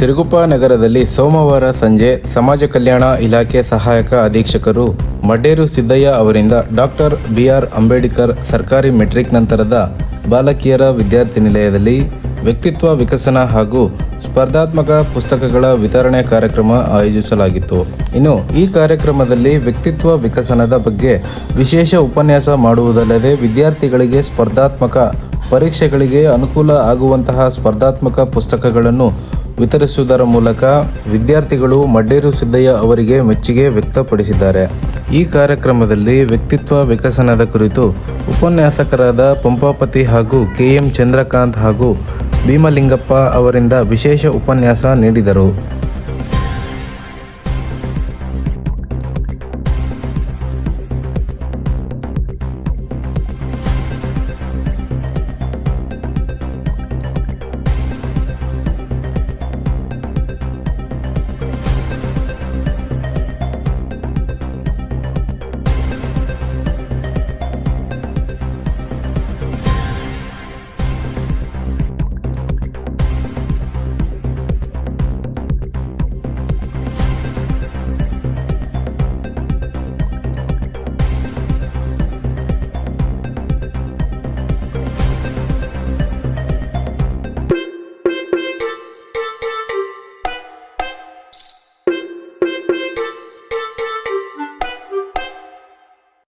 ಸಿರುಗುಪ್ಪ ನಗರದಲ್ಲಿ ಸೋಮವಾರ ಸಂಜೆ ಸಮಾಜ ಕಲ್ಯಾಣ ಇಲಾಖೆ ಸಹಾಯಕ ಅಧೀಕ್ಷಕರು ಮಡ್ಡೇರು ಸಿದ್ದಯ್ಯ ಅವರಿಂದ ಡಾಕ್ಟರ್ ಬಿ.ಆರ್. ಅಂಬೇಡ್ಕರ್ ಸರ್ಕಾರಿ ಮೆಟ್ರಿಕ್ ನಂತರದ ಬಾಲಕಿಯರ ವಿದ್ಯಾರ್ಥಿ ನಿಲಯದಲ್ಲಿ ವ್ಯಕ್ತಿತ್ವ ವಿಕಸನ ಹಾಗೂ ಸ್ಪರ್ಧಾತ್ಮಕ ಪುಸ್ತಕಗಳ ವಿತರಣೆ ಕಾರ್ಯಕ್ರಮ ಆಯೋಜಿಸಲಾಗಿತ್ತು. ಇನ್ನು ಈ ಕಾರ್ಯಕ್ರಮದಲ್ಲಿ ವ್ಯಕ್ತಿತ್ವ ವಿಕಸನದ ಬಗ್ಗೆ ವಿಶೇಷ ಉಪನ್ಯಾಸ ಮಾಡುವುದಲ್ಲದೆ ವಿದ್ಯಾರ್ಥಿಗಳಿಗೆ ಸ್ಪರ್ಧಾತ್ಮಕ ಪರೀಕ್ಷೆಗಳಿಗೆ ಅನುಕೂಲ ಆಗುವಂತಹ ಸ್ಪರ್ಧಾತ್ಮಕ ಪುಸ್ತಕಗಳನ್ನು ವಿತರಿಸುವುದರ ಮೂಲಕ ವಿದ್ಯಾರ್ಥಿಗಳು ಮಡ್ಡೇರು ಸಿದ್ದಯ್ಯ ಅವರಿಗೆ ಮೆಚ್ಚುಗೆ ವ್ಯಕ್ತಪಡಿಸಿದ್ದಾರೆ. ಈ ಕಾರ್ಯಕ್ರಮದಲ್ಲಿ ವ್ಯಕ್ತಿತ್ವ ವಿಕಸನದ ಕುರಿತು ಉಪನ್ಯಾಸಕರಾದ ಪಂಪಾಪತಿ ಹಾಗೂ ಕೆ.ಎಂ. ಚಂದ್ರಕಾಂತ್ ಹಾಗೂ ಭೀಮಲಿಂಗಪ್ಪ ಅವರಿಂದ ವಿಶೇಷ ಉಪನ್ಯಾಸ ನೀಡಿದರು.